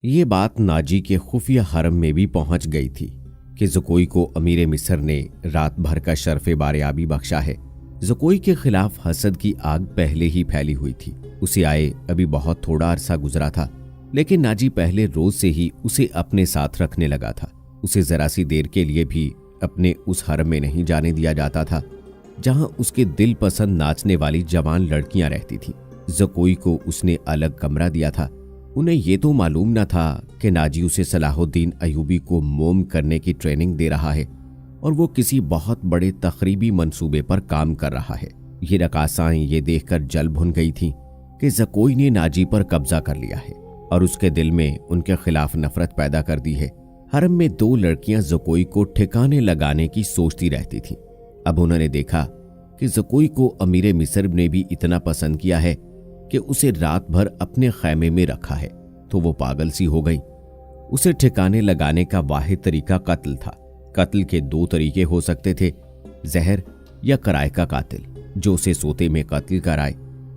ये बात नाजी के खुफिया हरम में भी पहुंच गई थी कि ज़कोई को अमीर मिस्र ने रात भर का शर्फ़े बारियाबी बख्शा है। ज़कोई के खिलाफ हसद की आग पहले ही फैली हुई थी। उसे आए अभी बहुत थोड़ा अरसा गुजरा था, लेकिन नाजी पहले रोज से ही उसे अपने साथ रखने लगा था। उसे जरा सी देर के लिए भी अपने उस हरम में नहीं जाने दिया जाता था जहां उसके दिल पसंद नाचने वाली जवान लड़कियां रहती थीं। ज़कोई को उसने अलग कमरा दिया था। उन्हें ये तो मालूम न था कि नाजी उसे सलाहुद्दीन अयूबी को मोम करने की ट्रेनिंग दे रहा है और वो किसी बहुत बड़े तखरीबी मंसूबे पर काम कर रहा है। ये रकासाएं ये देखकर जल भुन गई थीं कि ज़कोई ने नाजी पर कब्जा कर लिया है और उसके दिल में उनके खिलाफ नफरत पैदा कर दी है। हरम में 2 लड़कियां ज़कोई को ठिकाने लगाने की सोचती रहती थीं। अब उन्होंने देखा कि ज़कोई को अमीर मिस्र ने भी इतना पसंद किया है कि उसे रात भर अपने खैमे में रखा है, तो वो पागल सी हो गई। उसे ठिकाने लगाने का वाहिद तरीका कत्ल था। कत्ल के 2 तरीके हो सकते थे, जहर या किराए का कातिल जो उसे सोते में कत्ल कराए।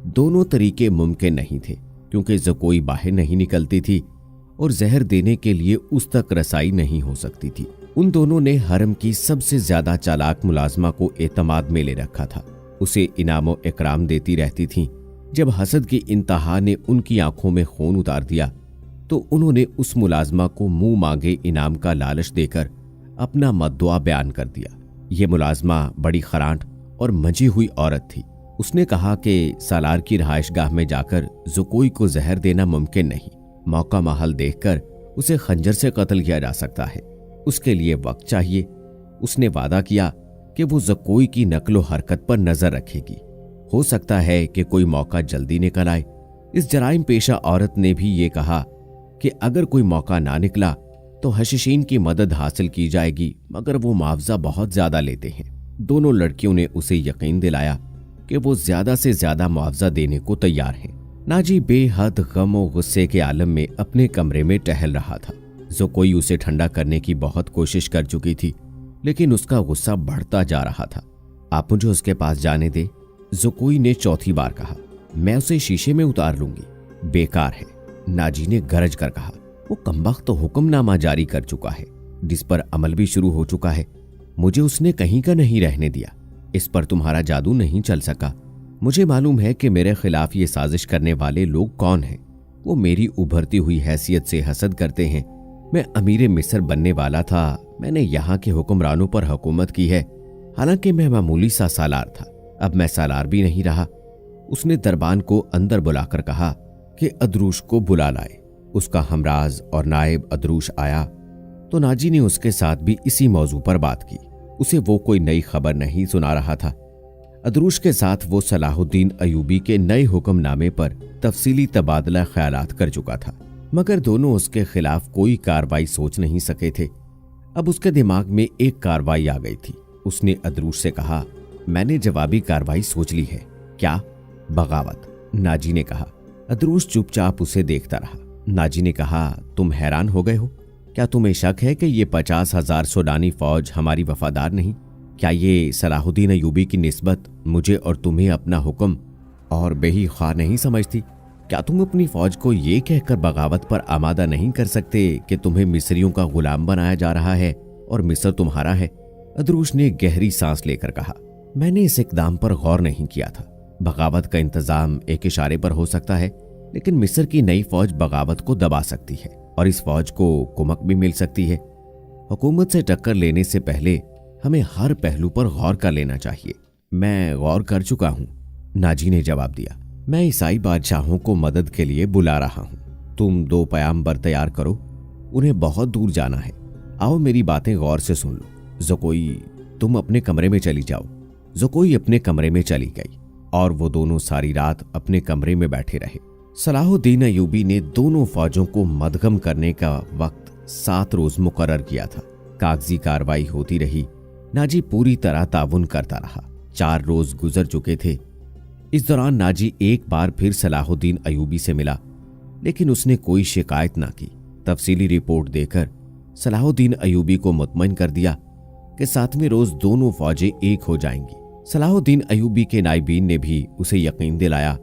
दोनों तरीके मुमकिन नहीं थे क्योंकि ज़कोई बाहर नहीं निकलती थी और जहर देने के लिए उस तक रसाई नहीं हो सकती थी। उन दोनों ने हरम की सबसे ज्यादा चालाक मुलाजमा को एतमाद में ले रखा था। उसे इनाम व इकराम देती रहती थीं। जब हसद की इंतहा ने उनकी आंखों में खून उतार दिया तो उन्होंने उस मुलाजमा को मुंह मांगे इनाम का लालच देकर अपना मद्दुआ बयान कर दिया। ये मुलाजमा बड़ी खरांट और मंजी हुई औरत थी। उसने कहा कि सालार की रहायशगाह में जाकर ज़कोई को जहर देना मुमकिन नहीं। मौका महल देखकर उसे खंजर से कत्ल किया जा सकता है, उसके लिए वक्त चाहिए। उसने वादा किया कि वो ज़कोई की नकलो हरकत पर नजर रखेगी। हो सकता है कि कोई मौका जल्दी निकल आए। इस जराइम पेशा औरत ने भी ये कहा कि अगर कोई मौका ना निकला तो हशीशीन की मदद हासिल की जाएगी, मगर वो मुआवजा बहुत ज्यादा लेते हैं। दोनों लड़कियों ने उसे यकीन दिलाया कि वो ज्यादा से ज्यादा मुआवजा देने को तैयार हैं। नाजी बेहद गम और गुस्से के आलम में अपने कमरे में टहल रहा था। ज़कोई उसे ठंडा करने की बहुत कोशिश कर चुकी थी, लेकिन उसका गुस्सा बढ़ता जा रहा था। आप मुझे उसके पास जाने दे, ज़कोई ने चौथी बार कहा। मैं उसे शीशे में उतार लूंगी। बेकार है, नाजी ने गरज कर कहा। वो कमबख्त तो हुक्मनामा जारी कर चुका है जिस पर अमल भी शुरू हो चुका है। मुझे उसने कहीं का नहीं रहने दिया। इस पर तुम्हारा जादू नहीं चल सका। मुझे मालूम है कि मेरे खिलाफ ये साजिश करने वाले लोग कौन हैं। वो मेरी उभरती हुई हैसियत से हसद करते हैं। मैं अमीर मिस्र बनने वाला था। मैंने यहाँ के हुक्मरानों पर हुकूमत की है, हालांकि मैं मामूली सा सालार था। अब मैं सालार भी नहीं रहा। उसने दरबान को अंदर बुलाकर कहा कि अदरूश को बुला लाए। उसका हमराज और नायब अदरूश आया तो नाजी ने उसके साथ भी इसी मौजू पर बात की। उसे वो कोई नई खबर नहीं सुना रहा था। अदरूश के साथ वो सलाहुद्दीन अयूबी के नए हुक्मनामे पर तफसीली तबादला ख्यालात कर चुका था, मगर दोनों उसके खिलाफ कोई कार्रवाई सोच नहीं सके थे। अब उसके दिमाग में एक कार्रवाई आ गई थी। उसने अदरूश से कहा, मैंने जवाबी कार्रवाई सोच ली है। क्या? बगावत, नाजी ने कहा। अदरूश चुपचाप उसे देखता रहा। नाजी ने कहा, तुम हैरान हो गए हो? क्या तुम्हें शक है कि ये 50,000 सूडानी फौज हमारी वफादार नहीं? क्या ये सलाहुद्दीन अयूबी की निस्बत मुझे और तुम्हें अपना हुक्म और बेही ख्वाह नहीं समझती? क्या तुम अपनी फौज को ये कहकर बगावत पर आमादा नहीं कर सकते कि तुम्हें मिस्रियों का गुलाम बनाया जा रहा है और मिस्र तुम्हारा है? अदरूश ने गहरी सांस लेकर कहा, मैंने इस इकदाम पर गौर नहीं किया था। बगावत का इंतजाम एक इशारे पर हो सकता है, लेकिन मिस्र की नई फौज बगावत को दबा सकती है और इस फौज को कुमक भी मिल सकती है। हुकूमत से टक्कर लेने से पहले हमें हर पहलू पर गौर कर लेना चाहिए। मैं गौर कर चुका हूं, नाजी ने जवाब दिया। मैं ईसाई बादशाहों को मदद के लिए बुला रहा हूं। तुम 2 पयाम्बर तैयार करो, उन्हें बहुत दूर जाना है। आओ मेरी बातें गौर से सुन लो। ज़कोई, तुम अपने कमरे में चली जाओ। ज़कोई अपने कमरे में चली गई और वो दोनों सारी रात अपने कमरे में बैठे रहे। सलाहुद्दीन अयूबी ने दोनों फौजों को मदगम करने का वक्त 7 रोज मुकर्रर किया था। कागजी कार्रवाई होती रही। नाजी पूरी तरह ताउन करता रहा। 4 रोज गुजर चुके थे। इस दौरान नाजी एक बार फिर सलाहुद्दीन अयूबी से मिला, लेकिन उसने कोई शिकायत ना की। तफसीली रिपोर्ट देकर सलाहुद्दीन अयूबी को मुतमईन कर दिया कि 7वें रोज दोनों फौजें एक हो जाएंगी। सलाहुद्दीन अयूबी के नायबीन ने भी उसे यकीन दिलाया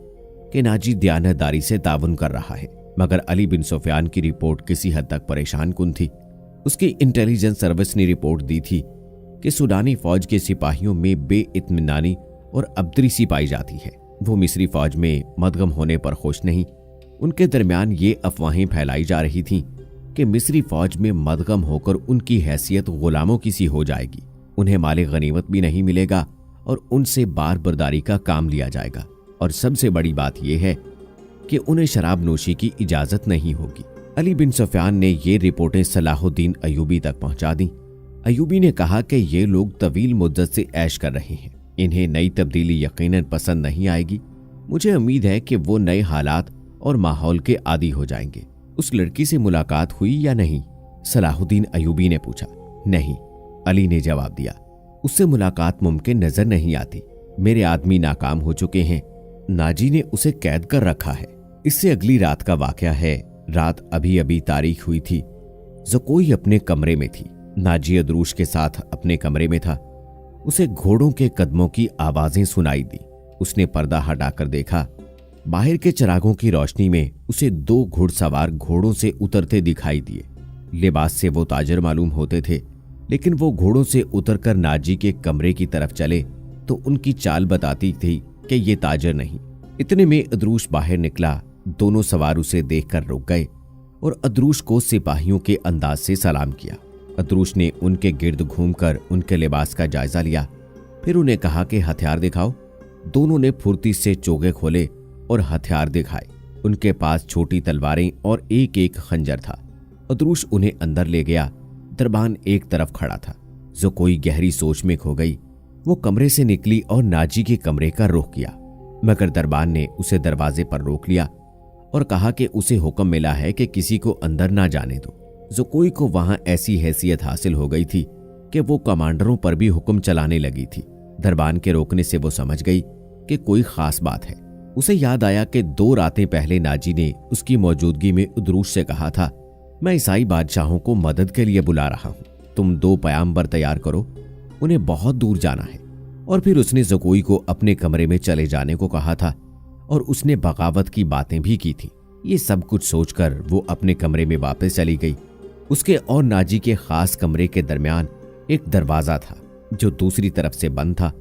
कि नाजी दयानतदारी से ताउन कर रहा है। मगर अली बिन सुफियान की रिपोर्ट किसी हद तक परेशान कुन थी। उसकी इंटेलिजेंस सर्विस ने रिपोर्ट दी थी कि सूडानी फौज के सिपाहियों में बेइत्मीनानी और अब्दरीसी पाई जाती है। वो मिस्री फौज में मदगम होने पर खुश नहीं। उनके दरमियान ये अफवाहें फैलाई जा रही थीं कि मिस्री फौज में मदगम होकर उनकी हैसियत गुलामों की सी हो जाएगी, उन्हें माले गनीमत भी नहीं मिलेगा और उनसे बार बर्दारी का काम लिया जाएगा। और सबसे बड़ी बात यह है कि उन्हें शराब नोशी की इजाजत नहीं होगी। अली बिन सुफियान ने ये रिपोर्टें सलाहुद्दीन अयूबी तक पहुंचा दी। अयूबी ने कहा कि ये लोग तवील मुद्दत से ऐश कर रहे हैं, इन्हें नई तब्दीली यकीनन पसंद नहीं आएगी। मुझे उम्मीद है कि वो नए हालात और माहौल के आदी हो जाएंगे। उस लड़की से मुलाकात हुई या नहीं? सलाहुद्दीन अयूबी ने पूछा। नहीं, अली ने जवाब दिया, उससे मुलाकात मुमकिन नजर नहीं आती। मेरे आदमी नाकाम हो चुके हैं, नाजी ने उसे कैद कर रखा है। इससे अगली रात का वाकया है। रात अभी अभी तारीख हुई थी। ज़कोई अपने कमरे में थी। नाजी अदरूश के साथ अपने कमरे में था। उसे घोड़ों के कदमों की आवाजें सुनाई दी। उसने पर्दा हटाकर देखा। बाहर के चिरागों की रोशनी में उसे 2 घुड़सवार घोड़ों से उतरते दिखाई दिए। लिबास से वो ताजर मालूम होते थे, लेकिन वो घोड़ों से उतरकर नाजी के कमरे की तरफ चले तो उनकी चाल बताती थी कि ये ताजर नहीं। इतने में अदरूश बाहर निकला। दोनों सवार उसे देखकर रुक गए और अदरूश को सिपाहियों के अंदाज से सलाम किया। अदरूश ने उनके गिर्द घूमकर उनके लिबास का जायजा लिया, फिर उन्हें कहा कि हथियार दिखाओ। दोनों ने फुर्ती से चोगे खोले और हथियार दिखाए। उनके पास छोटी तलवारें और एक एक खंजर था। अदरूश उन्हें अंदर ले गया। दरबान एक तरफ खड़ा था। जो कोई गहरी सोच में खो गई। वो कमरे से निकली और नाजी के कमरे का रुख किया, मगर दरबान ने उसे दरवाजे पर रोक लिया और कहा कि उसे हुक्म मिला है कि किसी को अंदर ना जाने दो। जो कोई को वहां ऐसी हैसियत हासिल हो गई थी कि वो कमांडरों पर भी हुक्म चलाने लगी थी। दरबान के रोकने से वो समझ गई कि कोई खास बात है। उसे याद आया कि 2 रातें पहले नाजी ने उसकी मौजूदगी में उदरूश से कहा था, मैं ईसाई बादशाहों को मदद के लिए बुला रहा हूं, तुम 2 पयाम्बर तैयार करो, उन्हें बहुत दूर जाना है। और फिर उसने ज़कोई को अपने कमरे में चले जाने को कहा था और उसने बगावत की बातें भी की थी। ये सब कुछ सोचकर वो अपने कमरे में वापस चली गई। उसके और नाजी के खास कमरे के दरमियान एक दरवाजा था जो दूसरी तरफ से बंद था।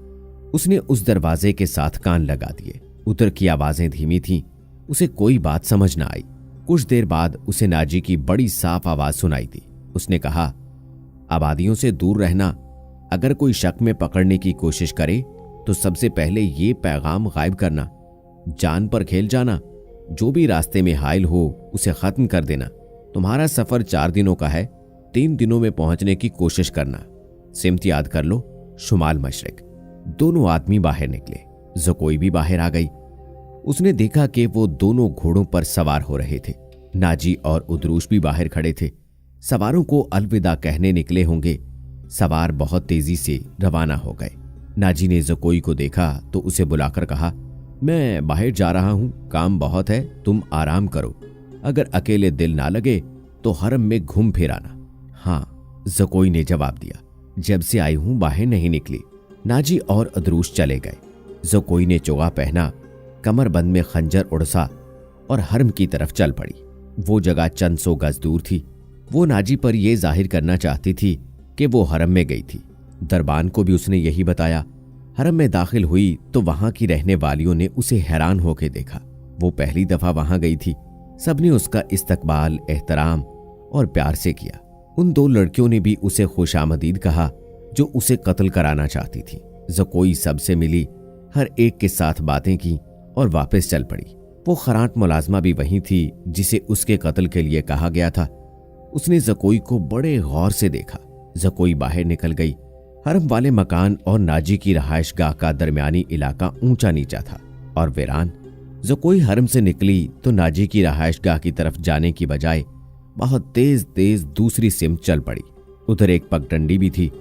उसने उस दरवाजे के साथ कान लगा दिए। उधर की आवाजें धीमी थीं। उसे कोई बात समझ ना आई। कुछ देर बाद उसे नाजी की बड़ी साफ आवाज सुनाई दी। उसने कहा, आबादियों से दूर रहना। अगर कोई शक में पकड़ने की कोशिश करे तो सबसे पहले ये पैगाम गायब करना। जान पर खेल जाना। जो भी रास्ते में हायल हो उसे खत्म कर देना। तुम्हारा सफर 4 दिनों का है, 3 दिनों में पहुंचने की कोशिश करना। सिमत याद कर लो, शुमाल मशरिक। दोनों आदमी बाहर निकले। ज़कोई भी बाहर आ गई। उसने देखा कि वो दोनों घोड़ों पर सवार हो रहे थे। नाजी और उदरूश भी बाहर खड़े थे। सवारों को अलविदा कहने निकले होंगे। सवार बहुत तेजी से रवाना हो गए। नाजी ने ज़कोई को देखा तो उसे बुलाकर कहा, मैं बाहर जा रहा हूं, काम बहुत है, तुम आराम करो। अगर अकेले दिल ना लगे तो हरम में घूम फिर आना। हाँ, ज़कोई ने जवाब दिया, जब से आई हूं बाहर नहीं निकली। नाजी और अदरूश चले गए। ज़कोई ने चोगा पहना, कमरबंद में खंजर उड़सा और हरम की तरफ चल पड़ी। वो जगह चंद 100 गज दूर थी। वो नाजी पर यह जाहिर करना चाहती थी कि वो हरम में गई थी। दरबान को भी उसने यही बताया। हरम में दाखिल हुई तो वहां की रहने वालियों ने उसे हैरान होकर देखा। वो पहली दफा वहां गई थी। सबने उसका इस्तकबाल, एहतराम और प्यार से किया। उन 2 लड़कियों ने भी उसे खुशामदीद कहा जो उसे कत्ल कराना चाहती थी। ज़कोई सबसे मिली, हर एक के साथ बातें की और वापस चल पड़ी। वो खराट मुलाजमा भी वहीं थी जिसे उसके कत्ल के लिए कहा गया था। उसने ज़कोई को बड़े गौर से देखा। ज़कोई बाहर निकल गई। हरम वाले मकान और नाजी की रहायशगाह का दरमियानी इलाका ऊंचा नीचा था और वीरान। ज़कोई हरम से निकली तो नाजी की रहायशगाह की तरफ जाने की बजाय बहुत तेज तेज दूसरी सिमत चल पड़ी। उधर एक पगडंडी भी थी,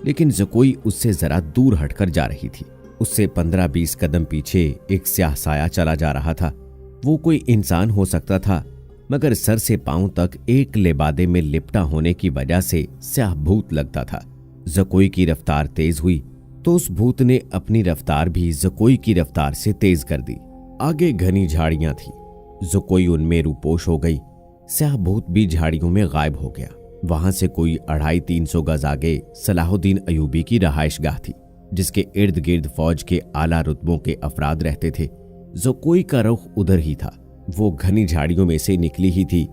लेकिन ज़कोई उससे जरा दूर हटकर जा रही थी। उससे 15-20 कदम पीछे एक स्याह साया चला जा रहा था। वो कोई इंसान हो सकता था, मगर सर से पांव तक एक लिबादे में लिपटा होने की वजह से स्याह भूत लगता था। ज़कोई की रफ्तार तेज हुई तो उस भूत ने अपनी रफ्तार भी ज़कोई की रफ्तार से तेज कर दी। आगे घनी झाड़ियां थी। ज़कोई उनमें रूपोश हो गई। स्याह भूत भी झाड़ियों में गायब हो गया। वहां से कोई 250-300 गज आगे सलाहुद्दीन अयूबी की रहायशगाह थी, जिसके इर्द गिर्द फौज के आला रुतबों के अफराद रहते थे। ज़कोई का रुख उधर ही था। वो घनी झाड़ियों में से निकली ही थी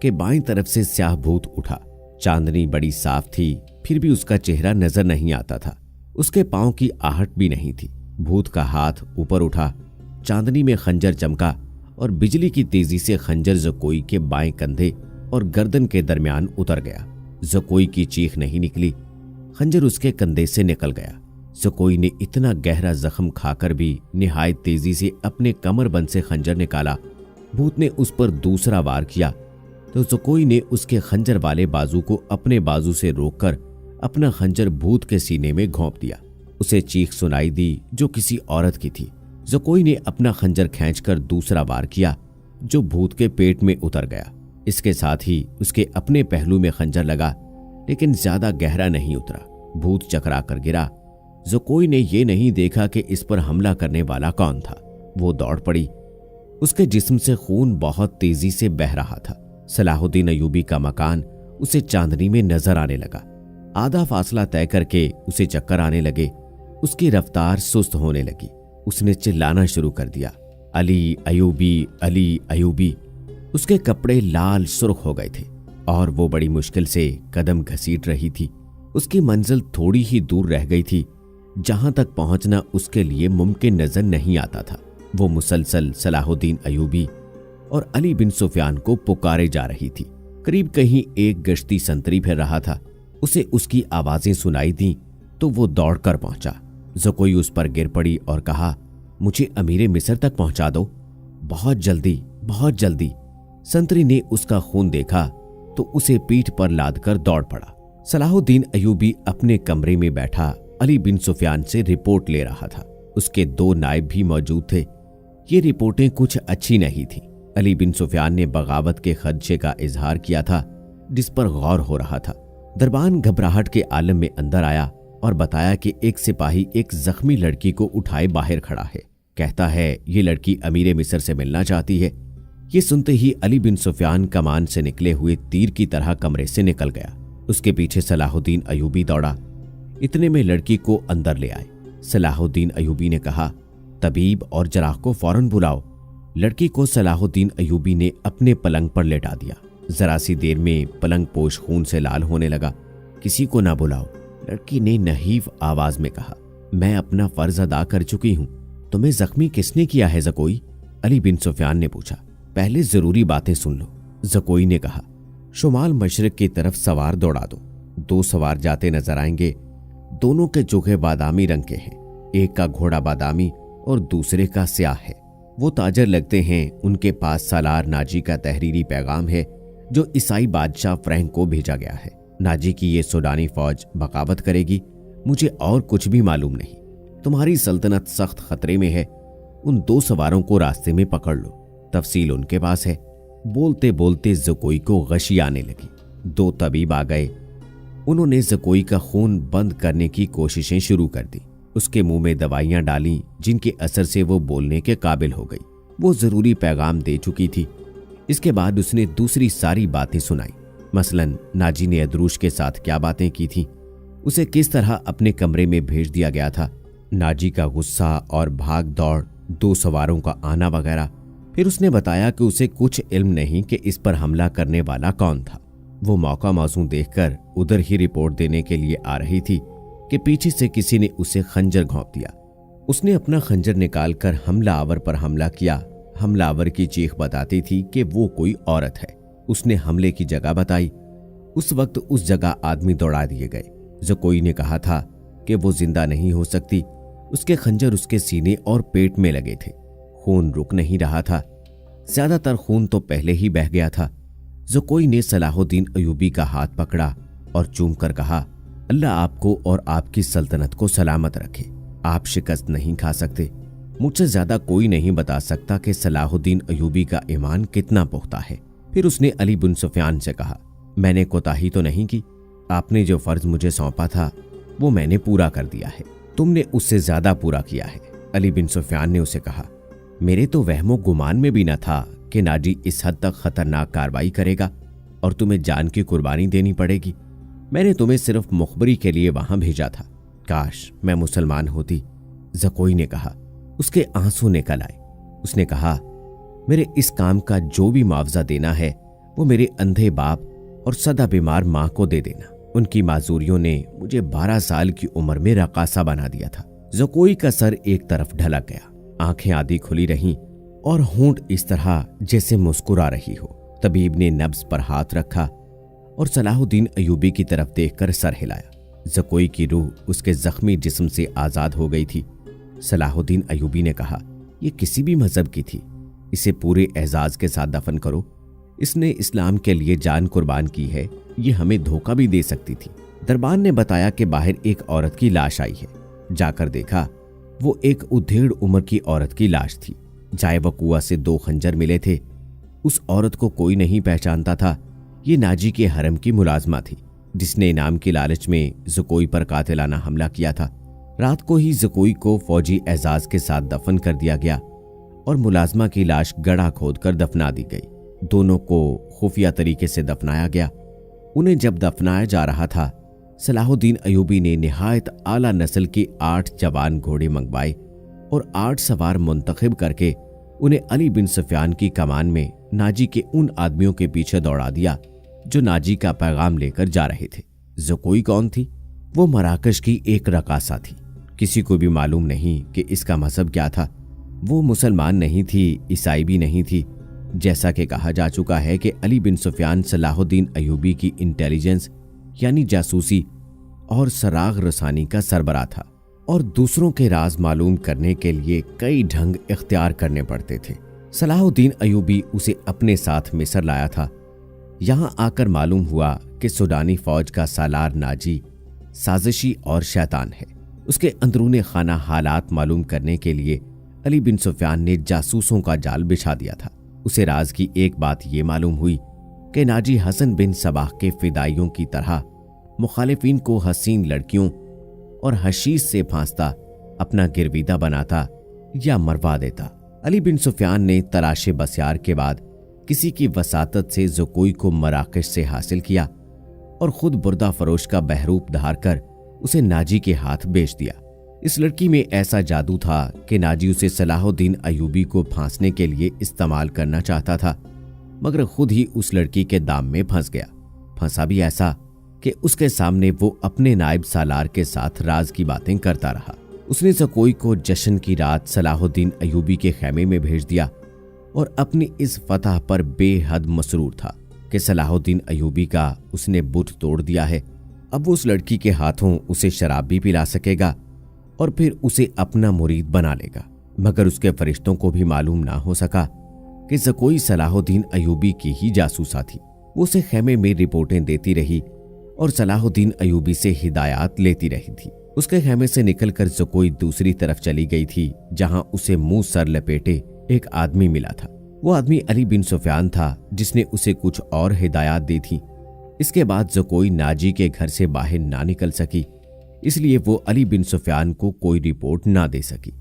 कि बाईं तरफ से स्याह भूत उठा। चांदनी बड़ी साफ थी, फिर भी उसका चेहरा नजर नहीं आता था। उसके पांव की आहट भी नहीं थी। भूत का हाथ ऊपर उठा, चांदनी में खंजर चमका और बिजली की तेजी से खंजर ज़कोई के बाएं कंधे और गर्दन के दरमियान उतर गया। ज़कोई की चीख नहीं निकली, खंजर उसके कंधे से निकल गया। ज़कोई ने इतना गहरा जख्म खाकर भी निहायत तेजी से अपने कमरबंद से खंजर निकाला। भूत ने उस पर दूसरा वार किया तो ज़कोई ने उसके खंजर वाले बाजू को अपने बाजू से रोककर अपना खंजर भूत के सीने में घोंप दिया। उसे चीख सुनाई दी जो किसी औरत की थी। ज़कोई ने अपना खंजर खींचकर दूसरा वार किया जो भूत के पेट में उतर गया। इसके साथ ही उसके अपने पहलू में खंजर लगा, लेकिन ज्यादा गहरा नहीं उतरा। भूत चकरा कर गिरा। ज़कोई ने यह नहीं देखा कि इस पर हमला करने वाला कौन था। वो दौड़ पड़ी। उसके जिस्म से खून बहुत तेजी से बह रहा था। सलाहुद्दीन अयूबी का मकान उसे चांदनी में नजर आने लगा। आधा फासला तय करके उसे चक्कर आने लगे। उसकी रफ्तार सुस्त होने लगी। उसने चिल्लाना शुरू कर दिया, अली अयूबी, अली अयूबी। उसके कपड़े लाल सुर्ख हो गए थे और वो बड़ी मुश्किल से कदम घसीट रही थी। उसकी मंजिल थोड़ी ही दूर रह गई थी, जहां तक पहुंचना उसके लिए मुमकिन नजर नहीं आता था। वो मुसलसल सलाहुद्दीन अयूबी और अली बिन सुफियान को पुकारे जा रही थी। करीब कहीं एक गश्ती संतरी फिर रहा था। उसे उसकी आवाजें सुनाई दी तो वो दौड़कर पहुंचा। ज़कोई उस पर गिर पड़ी और कहा, मुझे अमीरे मिस्र तक पहुंचा दो, बहुत जल्दी, बहुत जल्दी। संतरी ने उसका खून देखा तो उसे पीठ पर लादकर दौड़ पड़ा। सलाहुद्दीन अयूबी अपने कमरे में बैठा अली बिन सुफियान से रिपोर्ट ले रहा था। उसके 2 नायब भी मौजूद थे। ये रिपोर्टें कुछ अच्छी नहीं थी। अली बिन सुफियान ने बगावत के खदशे का इजहार किया था, जिस पर गौर हो रहा था। दरबान घबराहट के आलम में अंदर आया और बताया कि एक सिपाही एक जख्मी लड़की को उठाए बाहर खड़ा है। कहता है ये लड़की अमीरे मिस्र से मिलना चाहती है। ये सुनते ही अली बिन सुफियान कमान से निकले हुए तीर की तरह कमरे से निकल गया। उसके पीछे सलाहुद्दीन अयूबी दौड़ा। इतने में लड़की को अंदर ले आए। सलाहुद्दीन अयूबी ने कहा, तबीब और जराह को फौरन बुलाओ। लड़की को सलाहुद्दीन अयूबी ने अपने पलंग पर लेटा दिया। जरा सी देर में पलंग पोश खून से लाल होने लगा। किसी को ना बुलाओ, लड़की ने नहीफ आवाज में कहा। मैं अपना फर्ज अदा कर चुकी हूं। तुम्हें जख्मी किसने किया है ज़कोई? अली बिन सुफियान ने पूछा। पहले जरूरी बातें सुन लो, ज़कोई ने कहा। शुमाल मशरिक की तरफ सवार दौड़ा दो। 2 सवार जाते नजर आएंगे। दोनों के चोखे बादामी रंग के हैं। एक का घोड़ा बादामी और दूसरे का स्याह है। वो ताजर लगते हैं। उनके पास सालार नाजी का तहरीरी पैगाम है जो ईसाई बादशाह फ्रैंक को भेजा गया है। नाजी की ये सूडानी फौज बगावत करेगी, मुझे और कुछ भी मालूम नहीं। तुम्हारी सल्तनत सख्त खतरे में है। उन 2 सवारों को रास्ते में पकड़ लो, तफसील उनके पास है। बोलते बोलते ज़कोई को गशी आने लगी। 2 तबीब आ गए। उन्होंने ज़कोई का खून बंद करने की कोशिशें शुरू कर दी। उसके मुंह में दवाइयां डाली जिनके असर से वो बोलने के काबिल हो गई। वो जरूरी पैगाम दे चुकी थी। इसके बाद उसने दूसरी सारी बातें सुनाई। मसलन नाजी ने अदरूश के साथ क्या बातें की थी, उसे किस तरह अपने कमरे में भेज दिया गया था, नाजी का गुस्सा और भाग दौड़, 2 सवारों का आना वगैरह। फिर उसने बताया कि उसे कुछ इल्म नहीं कि इस पर हमला करने वाला कौन था। वो मौका मौजू देखकर उधर ही रिपोर्ट देने के लिए आ रही थी कि पीछे से किसी ने उसे खंजर घोंप दिया। उसने अपना खंजर निकालकर हमलावर पर हमला किया। हमलावर की चीख बताती थी कि वो कोई औरत है। उसने हमले की जगह बताई। उस वक्त उस जगह आदमी दौड़ा दिए गए। ज़कोई ने कहा था कि वो जिंदा नहीं हो सकती। उसके खंजर उसके सीने और पेट में लगे थे। खून रुक नहीं रहा था। ज्यादातर खून तो पहले ही बह गया था। ज़कोई ने सलाहुद्दीन अयूबी का हाथ पकड़ा और चूम कर कहा, अल्लाह आपको और आपकी सल्तनत को सलामत रखे। आप शिकस्त नहीं खा सकते। मुझसे ज्यादा कोई नहीं बता सकता कि सलाहुद्दीन अयूबी का ईमान कितना पुख्ता है। फिर उसने अली बिन सुफियान से कहा, मैंने कोताही तो नहीं की। आपने जो फर्ज मुझे सौंपा था वो मैंने पूरा कर दिया है। तुमने उससे ज्यादा पूरा किया है। अली बिन सुफियान ने उसे कहा, मेरे तो वहमो गुमान में भी न था कि नाजी इस हद तक खतरनाक कार्रवाई करेगा और तुम्हें जान की कुर्बानी देनी पड़ेगी। मैंने तुम्हें सिर्फ मुखबरी के लिए वहां भेजा था। काश मैं मुसलमान होती, ज़कोई ने कहा। उसके आंसू निकल आए। उसने कहा, मेरे इस काम का जो भी मुआवजा देना है वो मेरे अंधे बाप और सदा बीमार मां को दे देना। उनकी माजूरियों ने मुझे 12 साल की उम्र में रकासा बना दिया था। ज़कोई का सर एक तरफ ढलक गया, आंखें आधी खुली रहीं और होंठ इस तरह जैसे मुस्कुरा रही हो। तबीब ने नब्ज पर हाथ रखा और सलाहुद्दीन अयूबी की तरफ देखकर सर हिलाया। ज़कोई की रूह उसके जख्मी जिस्म से आजाद हो गई थी। सलाहुद्दीन अयूबी ने कहा, यह किसी भी मजहब की थी, इसे पूरे एजाज के साथ दफन करो। इसने इस्लाम के लिए जान कुर्बान की है, ये हमें धोखा भी दे सकती थी। दरबान ने बताया कि बाहर एक औरत की लाश आई है। जाकर देखा, वो एक उधेड़ उम्र की औरत की लाश थी। जाए वकुआ से 2 खंजर मिले थे। उस औरत को कोई नहीं पहचानता था। ये नाजी के हरम की मुलाजमा थी, जिसने इनाम की लालच में ज़कोई पर कातिलाना हमला किया था। रात को ही ज़कोई को फौजी एजाज के साथ दफन कर दिया गया और मुलाजमा की लाश गड्ढा खोदकर दफना दी गई। दोनों को खुफिया तरीके से दफनाया गया। उन्हें जब दफनाया जा रहा था, सलाहुद्दीन अयूबी ने निहायत आला नस्ल के 8 जवान घोड़े मंगवाए और 8 सवार मुंतखब करके उन्हें अली बिन सुफियान की कमान में नाजी के उन आदमियों के पीछे दौड़ा दिया जो नाजी का पैगाम लेकर जा रहे थे। ज़कोई कौन थी? वो मराकश की एक रकासा थी। किसी को भी मालूम नहीं कि इसका मजहब क्या था। वो मुसलमान नहीं थी, ईसाई भी नहीं थी। जैसा कि कहा जा चुका है कि अली बिन सुफियान सलाहुद्दीन अयूबी की इंटेलिजेंस यानी जासूसी और सराग रसानी का सरबराह था और दूसरों के राज मालूम करने के लिए कई ढंग इख्तियार करने पड़ते थे। सलाहुद्दीन अयूबी उसे अपने साथ मिस्र लाया था। यहां आकर मालूम हुआ कि सूडानी फौज का सालार नाजी साजिशी और शैतान है। उसके अंदरूने खाना हालात मालूम करने के लिए अली बिन सुफियान ने जासूसों का जाल बिछा दिया था। उसे राज की एक बात ये मालूम हुई कि नाजी हसन बिन सबाह के फिदाइयों की तरह मुखालिफिन को हसीन लड़कियों और हशीश से फांसता, अपना गिरवीदा बनाता या मरवा देता। अली बिन सुफियान ने तलाशे बसियार के बाद किसी की वसातत से ज़कोई को मराकश से हासिल किया और खुद बुर्दा फरोश का बहरूप धारकर उसे नाजी के हाथ बेच दिया। इस लड़की में ऐसा जादू था कि नाजी उसे सलाहुद्दीन अयूबी को फांसने के लिए इस्तेमाल करना चाहता था, मगर खुद ही उस लड़की के दाम में फंस गया। फंसा भी ऐसा कि उसके सामने वो अपने नायब सालार के साथ राज की बातें करता रहा। उसने ज़कोई को जश्न की रात सलाहुद्दीन अयूबी के खैमे में भेज दिया और अपनी इस फतह पर बेहद मसरूर था कि सलाहुद्दीन अयूबी का उसने बुत तोड़ दिया है। अब वो उस लड़की के हाथों उसे शराब भी पिला सकेगा और फिर उसे अपना मुरीद बना लेगा। मगर उसके फरिश्तों को भी मालूम ना हो सका कि ज़कोई सलाहुद्दीन अयूबी की ही जासूसा थी। वो उसे खेमे में रिपोर्टें देती रही और सलाहुद्दीन अयूबी से हिदायत लेती रही थी। उसके खेमे से निकलकर ज़कोई दूसरी तरफ चली गई थी, जहां उसे मुंह सर लपेटे एक आदमी मिला था। वो आदमी अली बिन सुफियान था, जिसने उसे कुछ और हिदायत दी थी। इसके बाद ज़कोई नाजी के घर से बाहर ना निकल सकी, इसलिए वो अली बिन सुफियान को कोई रिपोर्ट ना दे सकी।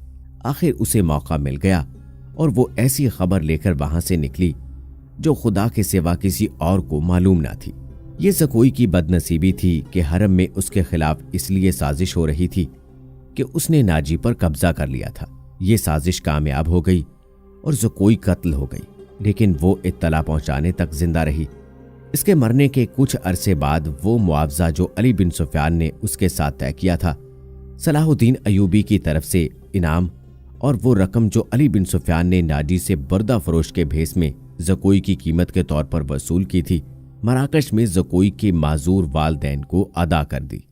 आखिर उसे मौका मिल गया और वो ऐसी खबर लेकर वहां से निकली जो खुदा के सिवा किसी और को मालूम ना थी। ये ज़कोई की बदनसीबी थी कि हरम में उसके खिलाफ इसलिए साजिश हो रही थी कि उसने नाजी पर कब्जा कर लिया था। ये साजिश कामयाब हो गई और ज़कोई कत्ल हो गई, लेकिन वो इत्तला पहुंचाने तक जिंदा रही। इसके मरने के कुछ अरसे बाद वो मुआवजा जो अली बिन सुफियान ने उसके साथ तय किया था, सलाहुद्दीन अयूबी की तरफ से इनाम और वो रकम जो अली बिन सुफियान ने नाजी से बर्दा फरोश के भेस में ज़कोई की कीमत के तौर पर वसूल की थी, मराकश में ज़कोई के माजूर वालदैन को अदा कर दी।